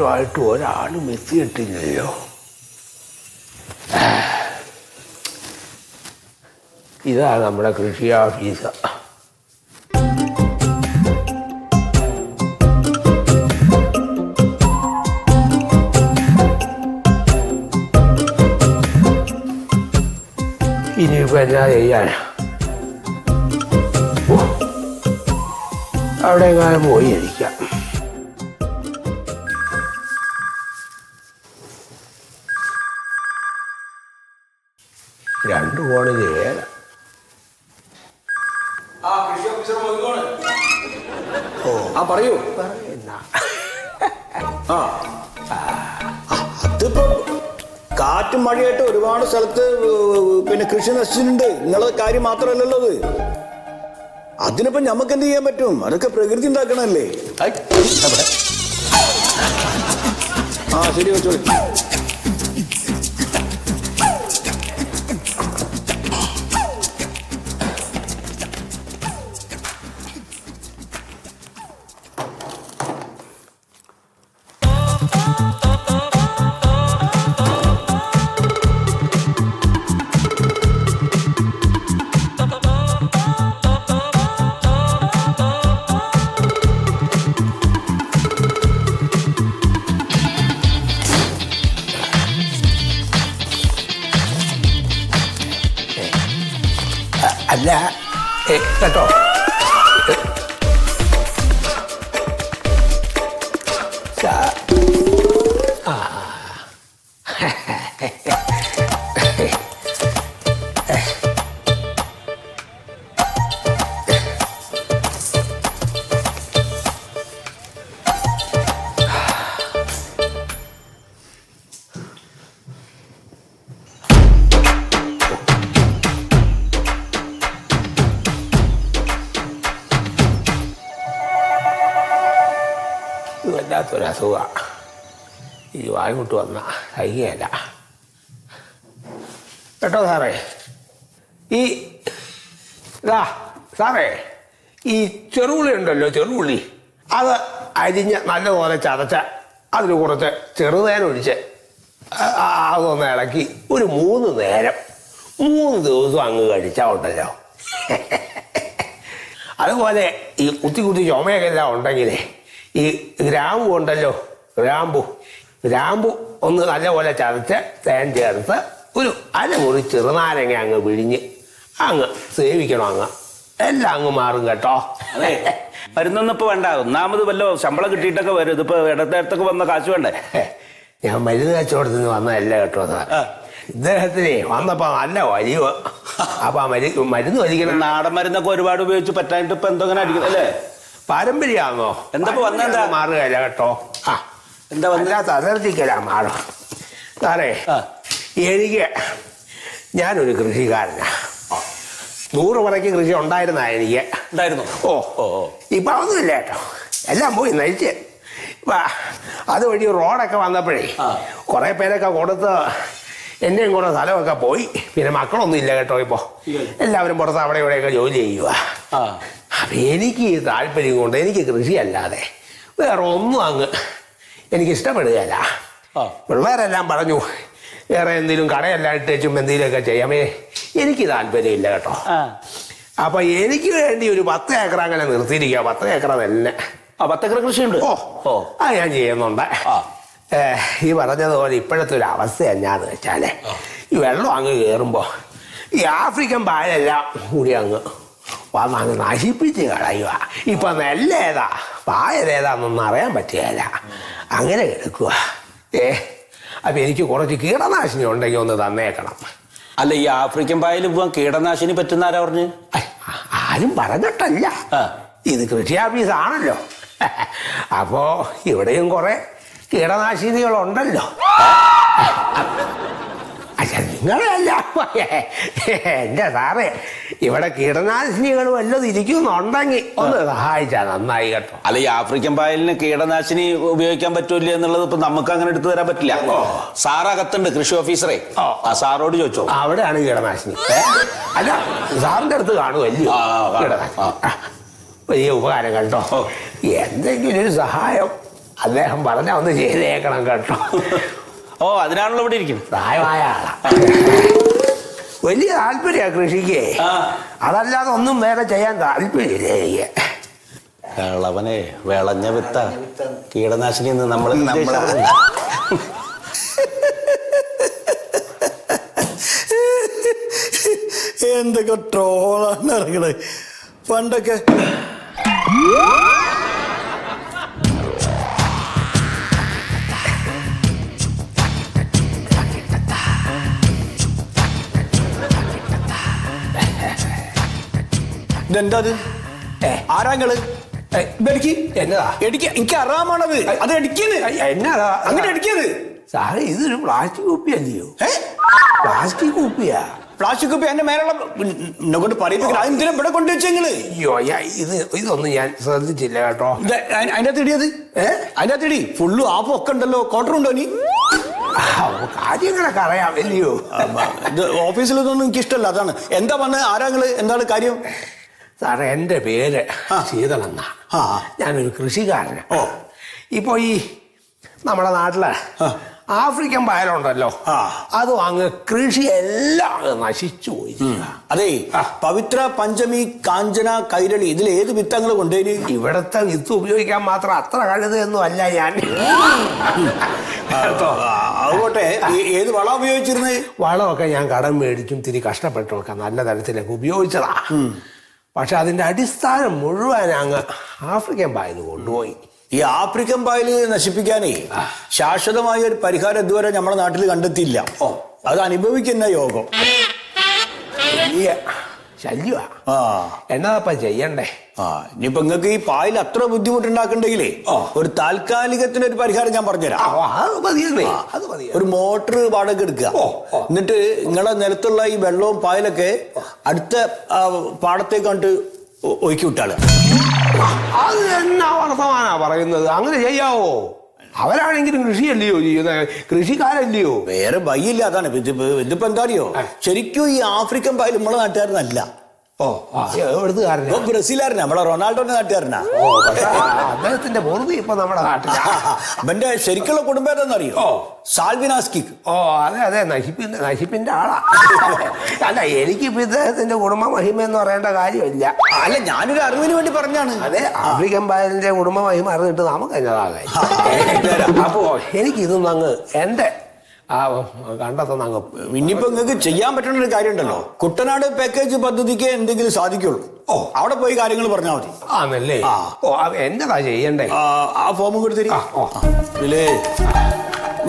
ായിട്ട് ഒരാളും എത്തിയിട്ടില്ലല്ലോ. ഇതാ നമ്മുടെ കൃഷി ഓഫീസ്. ഇനിയിപ്പോൾ എന്നാ ചെയ്യാനാ? അവിടെ എങ്ങാനും പോയി ഇരിക്കാം. രണ്ടു കോണിൽ ഏല. പറയൂ. അതിപ്പോ കാറ്റും മഴയായിട്ട് ഒരുപാട് സ്ഥലത്ത് പിന്നെ കൃഷി നശിച്ചിട്ടുണ്ട്. നിങ്ങളെ കാര്യം മാത്രമല്ലല്ലോ അത്. അതിനിപ്പോ ഞമ്മക്ക് എന്ത് ചെയ്യാൻ പറ്റും? അതൊക്കെ പ്രകൃതി ഉണ്ടാക്കണല്ലേ. ശരി വെച്ചോളി. അല്ല കേട്ടോ, വല്ലാത്തൊരസുഖമാണ് ഈ വാങ്ങിട്ട് വന്ന സഹിക്കുകയല്ല കേട്ടോ സാറേ. സാറേ ഈ ചെറുപുളി ഉണ്ടല്ലോ, ചെറുപുളി അത് അരിഞ്ഞ് നല്ലപോലെ ചതച്ച അതിന് കുറച്ച് ചെറുതേനൊഴിച്ച് അതൊന്ന് ഇളക്കി ഒരു 3 നേരം 3 ദിവസം അങ്ങ് കഴിച്ചാൽ ഉണ്ടല്ലോ. അതുപോലെ ഈ കുത്തി ചുമയൊക്കെ എല്ലാം ഉണ്ടെങ്കിലേ ഈ ഗ്രാമ്പു ഉണ്ടല്ലോ, ഗ്രാമ്പു ഒന്ന് നല്ലപോലെ ചതച്ച് തേൻ ചേർത്ത് ഒരു 1/2 മുറി ചെറുനാരങ്ങ അങ്ങ് പിഴിഞ്ഞ് അങ്ങ് സേവിക്കണം. എല്ലാം അങ്ങ് മാറും കേട്ടോ. അതെ, മരുന്നൊന്നും ഇപ്പൊ വേണ്ട. ഒന്നാമത് വല്ലോ ശമ്പളം കിട്ടിയിട്ടൊക്കെ വരും. ഇതിപ്പോ ഇടത്തേടത്തൊക്കെ വന്ന കാശ് വേണ്ടേ? ഞാൻ മരുന്ന് കച്ചവടത്തിൽ നിന്ന് വന്നതല്ല കേട്ടോ സാർ. ഇദ്ദേഹത്തിനെ വന്നപ്പോ നല്ല വലിവ്. അപ്പൊ മരുന്ന് വലിക്കണം. നാടൻ മരുന്നൊക്കെ ഒരുപാട് ഉപയോഗിച്ച് പറ്റാനായിട്ട് ഇപ്പൊ എന്തോ അങ്ങനെ അടിക്കണം അല്ലേ? പാരമ്പര്യമാണോ? എന്താ വന്നെന്താ മാറുകയല്ല കേട്ടോ. എന്താ വല്ലാത്ത അലർജിക്കല്ല മാറും സാറേ. ഞാനൊരു കൃഷിക്കാരനാ. 100 പറയ്ക്ക് കൃഷി ഉണ്ടായിരുന്നാ എനിക്ക്. ഉണ്ടായിരുന്നു? ഇപ്പൊ ഒന്നുമില്ല കേട്ടോ, എല്ലാം പോയി നയിച്ച്. അതുവഴി റോഡൊക്കെ വന്നപ്പോഴേ കുറെ പേരൊക്കെ കൊടുത്ത് എൻ്റെയും കൂടെ സ്ഥലമൊക്കെ പോയി. പിന്നെ മക്കളൊന്നും ഇല്ല കേട്ടോ. ഇപ്പൊ എല്ലാവരും പുറത്ത് അവിടെ ഇവിടെയൊക്കെ ജോലി ചെയ്യുക. അപ്പൊ എനിക്ക് താല്പര്യം കൊണ്ട് എനിക്ക് കൃഷിയല്ലാതെ വേറെ ഒന്നും അങ്ങ് എനിക്ക് ഇഷ്ടപ്പെടുകയല്ല. പിള്ളേരെല്ലാം പറഞ്ഞു വേറെ എന്തെങ്കിലും കടയെല്ലാം ഇട്ടും എന്തെങ്കിലുമൊക്കെ ചെയ്യാമേ. എനിക്ക് താല്പര്യമില്ല കേട്ടോ. അപ്പൊ എനിക്ക് വേണ്ടി ഒരു 10 ഏക്കർ അങ്ങനെ നിർത്തിയിരിക്കുക. 10 ഏക്കർ തന്നെ. 10 ഏക്കർ കൃഷിയുണ്ട്? അത് ഞാൻ ചെയ്യുന്നുണ്ട്. ഈ പറഞ്ഞതുപോലെ ഇപ്പോഴത്തെ ഒരു അവസ്ഥ എന്നാന്ന് വെച്ചാല് ഈ വെള്ളം അങ്ങ് കയറുമ്പോ ഈ ആഫ്രിക്കൻ പായലെല്ലാം കൂടി അങ്ങ് വന്നങ്ങ് നശിപ്പിച്ച് കളയുക. ഇപ്പൊ നെല്ലേതാ പായലേതാന്നൊന്നും അറിയാൻ പറ്റുകയില്ല. അങ്ങനെ കിടക്കുക. അപ്പൊ എനിക്ക് കുറച്ച് കീടനാശിനി ഉണ്ടെങ്കിൽ ഒന്ന് തന്നേക്കണം. അല്ല, ഈ ആഫ്രിക്കൻ പായൽ പോവാൻ കീടനാശിനി പറ്റുന്ന ആരാ പറഞ്ഞു? ആരും പറഞ്ഞിട്ടല്ല, ഇത് കൃഷി ഓഫീസാണല്ലോ. അപ്പോ ഇവിടെയും കുറെ കീടനാശിനികളുണ്ടല്ലോ. അല്ല നിങ്ങളല്ല എൻ്റെ സാറേ, ഇവിടെ കീടനാശിനികൾ വല്ലതും ഇരിക്കുന്നുണ്ടെങ്കിൽ ഒന്ന് സഹായിച്ചാൽ നന്നായി കേട്ടോ. അല്ല, ഈ ആഫ്രിക്കൻ പായലിന് കീടനാശിനി ഉപയോഗിക്കാൻ പറ്റൂല എന്നുള്ളത് ഇപ്പൊ നമുക്ക് അങ്ങനെ എടുത്തു തരാൻ പറ്റില്ല. സാറകത്തുണ്ട്, കൃഷി ഓഫീസറെ. സാറോട് ചോദിച്ചോ. അവിടെയാണ് കീടനാശിനി. അല്ല സാറിന്റെ അടുത്ത് കാണുമല്ലോ കീടനാശിനി. വലിയ ഉപകാരം കേട്ടോ. എന്തെങ്കിലും ഒരു സഹായം അദ്ദേഹം പറഞ്ഞ ഒന്ന് ചെയ്തേക്കണം കേട്ടോ. ഓ അതിനാണല്ലോ ഇവിടെ ഇരിക്കുന്നത്. പ്രായമായ ആളാ, വലിയ താല്പര്യ കൃഷിക്ക്. അതല്ലാതെ ഒന്നും വേറെ ചെയ്യാൻ താല്പര്യമില്ല എനിക്ക്. കളവനെ വിളഞ്ഞ വിത്ത കീടനാശിനി നമ്മൾ എന്തൊക്കെ ട്രോളാണ് ഇറങ്ങണത്. പണ്ടൊക്കെ ഇതെന്താ ആരാങ്ങള് എന്നതാ എനിക്ക് അറിയാമാണത്. അത് അടിക്കുന്നത് എന്നതാ അങ്ങനെ അടിക്കുന്നത്. സാറേ ഇതൊരു പ്ലാസ്റ്റിക് കുപ്പിയല്ലയോ? പ്ലാസ്റ്റിക് കുപ്പിയാ. പ്ലാസ്റ്റിക് കുപ്പി എന്റെ മേലുള്ള കൊണ്ട് പറയിപ്പിക്കണം. അതെന്തിനാ ഇവിടെ കൊണ്ടുവച്ചെങ്ങള്? അയ്യോ ഇതൊന്നും ഞാൻ ശ്രദ്ധിച്ചില്ല കേട്ടോ. അതിന്റെ അകത്ത് ഇടിയത് അതിന്റെ അകത്ത് ഇടി ഫുള്ള് ആപ്പും ഒക്കെ ഉണ്ടല്ലോ. കോട്ടറുണ്ടോ നീ? കാര്യങ്ങളൊക്കെ അറിയാം അല്ലയോ? ഇത് ഓഫീസിലൊന്നും എനിക്ക് ഇഷ്ടമല്ല. അതാണ്. എന്താ പറഞ്ഞത്? ആരാങ്ങള്? എന്താണ് കാര്യം? സാറേ എൻ്റെ പേര് ശീതളെന്നാ. ഞാനൊരു കൃഷിക്കാരനാ. ഇപ്പൊ ഈ നമ്മുടെ നാട്ടില് ആഫ്രിക്കൻ പായലുണ്ടല്ലോ, അതും അങ്ങ് കൃഷിയെല്ലാം നശിച്ചു പോയി. അതെ, പവിത്ര, പഞ്ചമി, കാഞ്ചന, കൈരളി ഇതിൽ ഏത് വിത്തങ്ങൾ കൊണ്ടുപോയി? ഇവിടത്തെ വിത്ത് ഉപയോഗിക്കാൻ മാത്രം അത്ര കഴുതൊന്നും അല്ല ഞാൻ. അതുകൊട്ടെ ഏത് വളം ഉപയോഗിച്ചിരുന്നത്? വളമൊക്കെ ഞാൻ കടം മേടിച്ചും തിരി കഷ്ടപ്പെട്ടുമൊക്കെ നല്ല തരത്തിലൊക്കെ ഉപയോഗിച്ചതാ. പക്ഷെ അതിന്റെ അടിസ്ഥാനം മുഴുവൻ അങ്ങ് ആഫ്രിക്കൻ പായൽ കൊണ്ടുപോയി. ഈ ആഫ്രിക്കൻ പായല് നശിപ്പിക്കാനേ ശാശ്വതമായ ഒരു പരിഹാരം ഇതുവരെ നമ്മുടെ നാട്ടിൽ കണ്ടെത്തിയില്ല. അത് അനുഭവിക്കുന്ന യോഗം ശല്യമാ. എന്നതാപ്പ ചെയ്യണ്ടേ? ഇനിയിപ്പോ നിങ്ങൾക്ക് ഈ പായൽ അത്ര ബുദ്ധിമുട്ടുണ്ടാക്കണ്ടെങ്കിലേ ഒരു താൽക്കാലികത്തിന് ഒരു പരിഹാരം ഞാൻ പറഞ്ഞുതരാം. ഒരു മോട്ടർ വാടക എടുക്കുക. എന്നിട്ട് നിങ്ങളെ നിലത്തുള്ള ഈ വെള്ളവും പായലൊക്കെ അടുത്ത പാടത്തേക്ക് കണ്ട് ഒഴുക്കി വിട്ടാള്. അത് എന്നാ വർത്തമാനാ പറയുന്നത്? അങ്ങനെ ചെയ്യാവോ? അവരാണെങ്കിലും കൃഷിയല്ലയോ ചെയ്യുന്നത്, കൃഷിക്കാരല്ലയോ? വേറെ വഴിയില്ല. അതാണ് ഇതിപ്പോ എന്താ അറിയോ, ശരിക്കും ഈ ആഫ്രിക്കൻ പായൽ നമ്മളെ നാട്ടുകാരനല്ല. ബ്രസീലുകാരനാ, നമ്മളെ റൊണാൾഡോന്റെ നാട്ടുകാരനാ. അദ്ദേഹത്തിന്റെ പൂർവ്വി ഇപ്പൊ നമ്മുടെ നാട്ടിലാ. അവന്റെ ശരിക്കുള്ള കുടുംബം ഏതാണെന്നറിയോ? സാൽവിനാസ്കി. അതെ നശിപ്പിന്റെ ആളാ. അല്ല, എനിക്കിപ്പോ ഇദ്ദേഹത്തിന്റെ കുടുംബ മഹിമ എന്ന് പറയേണ്ട കാര്യമില്ല. അല്ല, ഞാനൊരു അറിവിന് വേണ്ടി പറഞ്ഞാണ്. അതെ, ആഫ്രിക്കൻ പായലിന്റെ കുടുംബ മഹിമ അറിഞ്ഞിട്ട് നമുക്ക് എന്നതാകാം. അപ്പോ എനിക്കിതൊന്നും അങ്ങ് എന്റെ കണ്ടെത്തുന്ന അങ്ങ്. ഇനിയിപ്പോ നിങ്ങൾക്ക് ചെയ്യാൻ പറ്റുന്ന ഒരു കാര്യം ഉണ്ടല്ലോ, കുട്ടനാട് പാക്കേജ് പദ്ധതിക്ക് എന്തെങ്കിലും സാധിക്കുള്ളൂ. അവിടെ പോയി കാര്യങ്ങൾ പറഞ്ഞാൽ മതി. ആണല്ലേ? എന്നതാ ചെയ്യണ്ടേ? ആ ഫോമും കൊടുത്തിരി. ഇതിലേ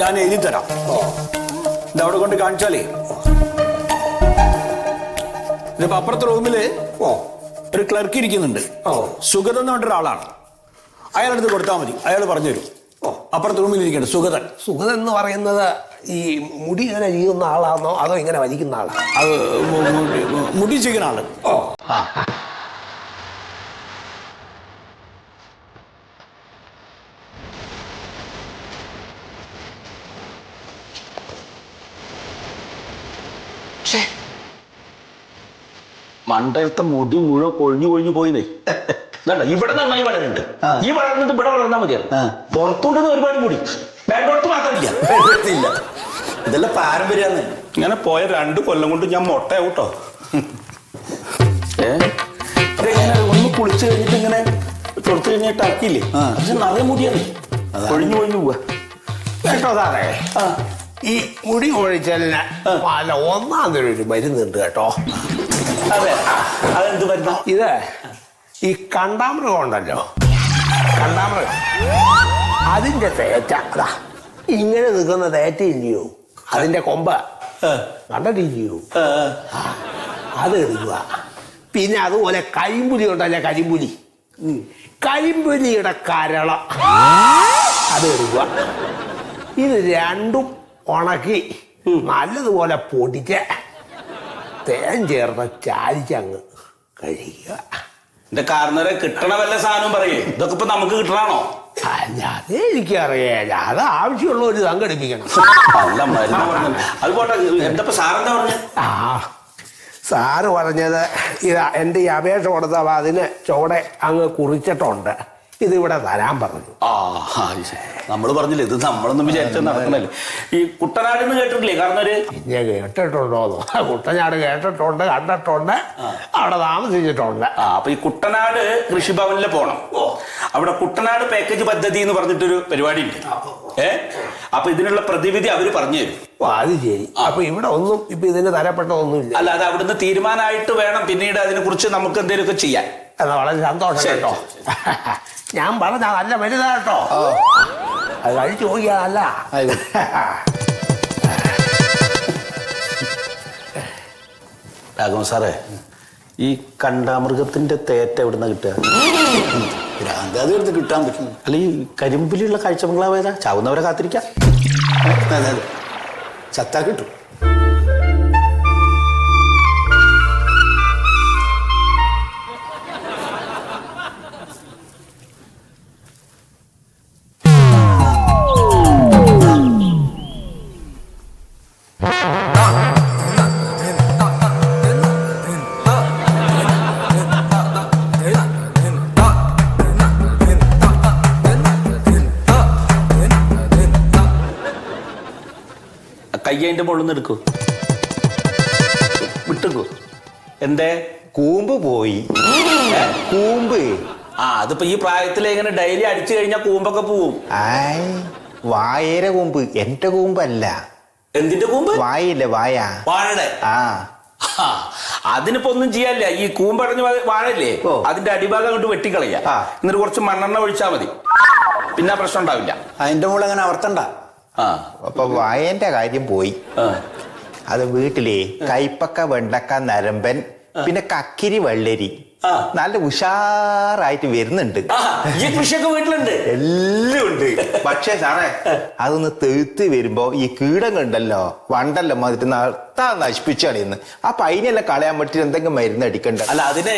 ഞാൻ എഴുതി തരാം. ഇതവിടെ കൊണ്ട് കാണിച്ചാലേ, ഇതിപ്പോ അപ്പുറത്തെ റൂമില് ഒരു ക്ലർക്ക് ഇരിക്കുന്നുണ്ട്. സുഗതൻ എന്ന് പറഞ്ഞൊരാളാണ്. അയാളടുത്ത് കൊടുത്താൽ മതി, അയാൾ പറഞ്ഞു തരും. അപ്പുറത്തെ റൂമിൽ ഇരിക്കണ്ട സുഗതൻ എന്ന് പറയുന്നത് ഈ മുടി ഇങ്ങനെ ചെയ്യുന്ന ആളാണോ അതോ ഇങ്ങനെ വലിക്കുന്ന ആളാ? അത് മുടി ചെയ്യുന്ന ആള്. മണ്ടയത്തെ മുടി മുഴുവൻ കൊഴിഞ്ഞു പോയിന്നേ. ഇവിടെ നന്നായി വളരുന്നുണ്ട്. ഈ വളർന്നിട്ട് ഇവിടെ വളർന്നാൽ മതിയാണ്. പുറത്തുകൊണ്ടുവന്ന് ഒരുപാട് മുടി വേണ്ടോടത്ത് മാത്രമില്ല. ഇതെല്ലാം പാരമ്പര്യാണ്. ഇങ്ങനെ പോയ 2 കൊല്ലം കൊണ്ട് ഞാൻ മൊട്ടയാവൂട്ടോ. ഒന്ന് കുളിച്ച് കഴിഞ്ഞിട്ട് ഇങ്ങനെ തൊടുത്തു കഴിഞ്ഞിട്ട് ആക്കിയില്ലേ, പക്ഷെ നിറയെ മുടിയാണ് കൊഴിഞ്ഞു പോവുക കേട്ടോ സാറേ. ഈ മുടി കൊഴിച്ചലിന് പല ഒന്നാം തരം ഒരു മരുന്നുണ്ട് കേട്ടോ. അതെ, അതെന്ത് മരുന്ന? ഇത് ഈ കണ്ടാമൃഗം ഉണ്ടല്ലോ, കണ്ടാമൃഗം, അതിന്റെ തേറ്റ. അതാ ഇങ്ങനെ നിൽക്കുന്ന തേറ്റ ഇല്ലയോ, അതിന്റെ കൊമ്പ് കണ്ടിട്ടില്ലയോ? അത് എടുക്കുക. പിന്നെ അതുപോലെ കരിമ്പുലി ഉണ്ടല്ലേ, കരിമ്പുലിയുടെ കരള അത് എടുക്കുക. ഇത് രണ്ടും ഉണക്കി നല്ലതുപോലെ പൊടിച്ച് തേൻ ചേർത്ത് ചാലിച്ചങ്ങ് കഴിക്കുക. എന്റെ കാരണവരെ കിട്ടണ വല്ല സാധനവും പറയേ, ഇതൊക്കെ ഇപ്പൊ നമുക്ക് കിട്ടണോ? അല്ല, അതേ എനിക്കറിയാല. അത് ആവശ്യമുള്ള ഒരു സംഘടിപ്പിക്കണം. അല്ല, മരുന്ന് പറഞ്ഞു. അത് പോട്ടെ, എന്താ സാറെന്താ പറഞ്ഞ? സാറ് പറഞ്ഞത് ഇതാ, എൻ്റെ ഈ അപേക്ഷ കൊടുത്തപ്പോൾ അതിന് ചുവടെ അങ്ങ് കുറിച്ചിട്ടുണ്ട്. ഇതിവിടെ തരാൻ പറഞ്ഞു. നമ്മൾ പറഞ്ഞില്ലേ ഇത് നമ്മളൊന്നും വിചാരിച്ച നടക്കണല്ലേ. ഈ കുട്ടനാട് എന്ന് കേട്ടിട്ടില്ലേ? കാരണം ഒരു ഞാൻ കേട്ടിട്ടുണ്ടോന്നോ? കുട്ടനാട് കേട്ടിട്ടുണ്ട്, കണ്ടിട്ടുണ്ട്, അവിടെ താമസിച്ചിട്ടുണ്ട്. അപ്പൊ ഈ കുട്ടനാട് കൃഷിഭവനിൽ പോണം. അവിടെ കുട്ടനാട് പാക്കേജ് പദ്ധതി എന്ന് പറഞ്ഞിട്ടൊരു പരിപാടി ഉണ്ട്. അപ്പൊ ഇതിനുള്ള പ്രതിവിധി അവര് പറഞ്ഞു തരും. അത് ശരി. അപ്പൊ ഇവിടെ ഒന്നും ഇപ്പൊ ഇതിന് തരപ്പെട്ടതൊന്നുമില്ല. അല്ല, അത് അവിടുന്ന് തീരുമാനമായിട്ട് വേണം പിന്നീട് അതിനെ കുറിച്ച് നമുക്ക് എന്തെങ്കിലുമൊക്കെ ചെയ്യാൻ. എന്നാ വളരെ സന്തോഷം കേട്ടോ. ഞാൻ പറഞ്ഞ നല്ല വലുതാ കേട്ടോ. അത് കഴിച്ചു നോക്കിയാൽ നല്ല. രാഘവൻ സാറേ, ഈ കണ്ടാമൃഗത്തിന്റെ തേറ്റ എവിടുന്ന കിട്ടുക? അത് എടുത്ത് കിട്ടാൻ പറ്റും. അല്ല, ഈ കരിമ്പിലുള്ള കാഴ്ച ബംഗ്ലാവേതാ? ചാവുന്നവരെ കാത്തിരിക്കാം. ചത്താ കിട്ടും. കയ്യതിന്റെ മുകളിൽ നിന്ന് എടുക്കൂ, വിട്ടുക്കൂ. എന്തേ? കൂമ്പ് പോയി. കൂമ്പ് അതിപ്പോ ഈ പ്രായത്തിൽ എങ്ങനെ ഡെയിലി അടിച്ചു കഴിഞ്ഞാൽ കൂമ്പൊക്കെ പോവും. വായയുടെ കൂമ്പ്, എന്റെ കൂമ്പല്ല. എന്തിന്റെ കൂമ്പ്? വായയില്ലേ, വായ. വാഴയുടെ. അതിനിപ്പോ ഒന്നും ചെയ്യാനില്ല. ഈ കൂമ്പടഞ്ഞ് വാഴയില്ലേ, അതിന്റെ അടിഭാഗം അങ്ങോട്ട് വെട്ടിക്കളയ, എന്നിട്ട് കുറച്ച് മണ്ണെണ്ണ ഒഴിച്ചാൽ മതി. പിന്നെ പ്രശ്നം ഉണ്ടാവില്ല. അതിന്റെ മുകളിൽ അങ്ങനെ അവർത്തണ്ട. അപ്പൊ വായന്റെ കാര്യം പോയി. അത് വീട്ടിലെ കൈപ്പക്ക, വെണ്ടക്ക, നരമ്പൻ, പിന്നെ കക്കിരി, വെള്ളരി നല്ല ഉഷാറായിട്ട് വരുന്നുണ്ട്. ഈ കൃഷിയൊക്കെ വീട്ടിലുണ്ട്, എല്ലാം ഉണ്ട്. പക്ഷേ സാറേ, അതൊന്ന് തെഴുത്ത് വരുമ്പോ ഈ കീടങ്ങളുണ്ടല്ലോ, വണ്ടല്ലോ മാതിരി നടത്താൻ നശിപ്പിച്ചാണ്. അപ്പൊ അതിനെല്ലാം കളയാൻ പറ്റിയിട്ട് എന്തെങ്കിലും മരുന്ന് അടിക്കണ്ട. അല്ല, അതിന്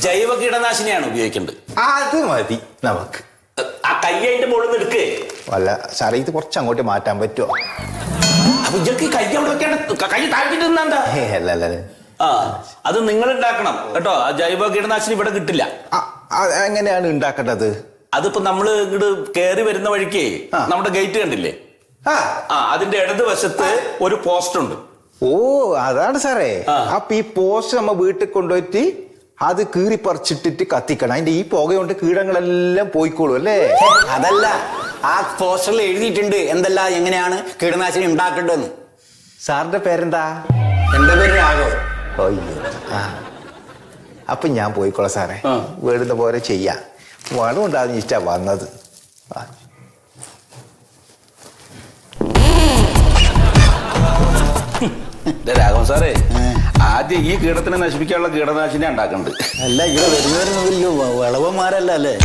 ജൈവ കീടനാശിനിയാണ് ഉപയോഗിക്കേണ്ടത്. അത് മതി നമുക്ക്. ആ കൈ അതിന്റെ മുകളിൽ നിന്ന് എടുക്കേ. അല്ല സാറേ, ഇത് കുറച്ച് അങ്ങോട്ട് മാറ്റാൻ പറ്റുമോ? അപ്പൊ ഇതൊക്കെ കൈ അവിടെ വെക്കേണ്ട, കൈ താഴ്ത്തിട്ട് നിന്നാണ്ടാ. അല്ല, അത് നിങ്ങൾ ഉണ്ടാക്കണം കേട്ടോ. ആ ജൈവ കീടനാശിനി ഇവിടെ കിട്ടില്ല. എങ്ങനെയാണ് ഉണ്ടാക്കേണ്ടത്? അതിപ്പോ നമ്മള് ഇങ്ങോട്ട് കയറി വരുന്ന വഴിക്ക് നമ്മുടെ ഗേറ്റ് കണ്ടില്ലേ, അതിന്റെ ഇടതുവശത്ത് ഒരു പോസ്റ്റ് ഉണ്ട്. ഓ, അതാണ് സാറേ. അപ്പൊ ഈ പോസ്റ്റ് നമ്മ വീട്ടിൽ കൊണ്ടുപോയിട്ട് അത് കീറി പറിച്ചിട്ടിട്ട് കത്തിക്കണം. അതിന്റെ ഈ പുക കൊണ്ട് കീടങ്ങളെല്ലാം പോയിക്കോളൂ അല്ലേ? അതല്ല, ആ പോസ്റ്ററിൽ എഴുതിയിട്ടുണ്ട് എന്തെല്ലാം എങ്ങനെയാണ് കീടനാശിനി ഉണ്ടാക്കേണ്ടതെന്ന്. സാറിന്റെ പേരെന്താ? എന്റെ പേര് രാഘവൻ. അപ്പൊ ഞാൻ പോയിക്കോളാം സാറേ. വീടുന്ന പോലെ ചെയ്യാം. വളം ഉണ്ടാകുന്ന ഇഷ്ടാ വന്നത്. രാഘവൻ സാറേ, ആദ്യം ഈ കീടത്തിനെ നശിപ്പിക്കാനുള്ള കീടനാശിനി ഉണ്ടാക്കുന്നുണ്ട്. അല്ല, ഇവിടെ വരുന്നവരൊന്നും വലിയ വിളവന്മാരല്ല അല്ലേ?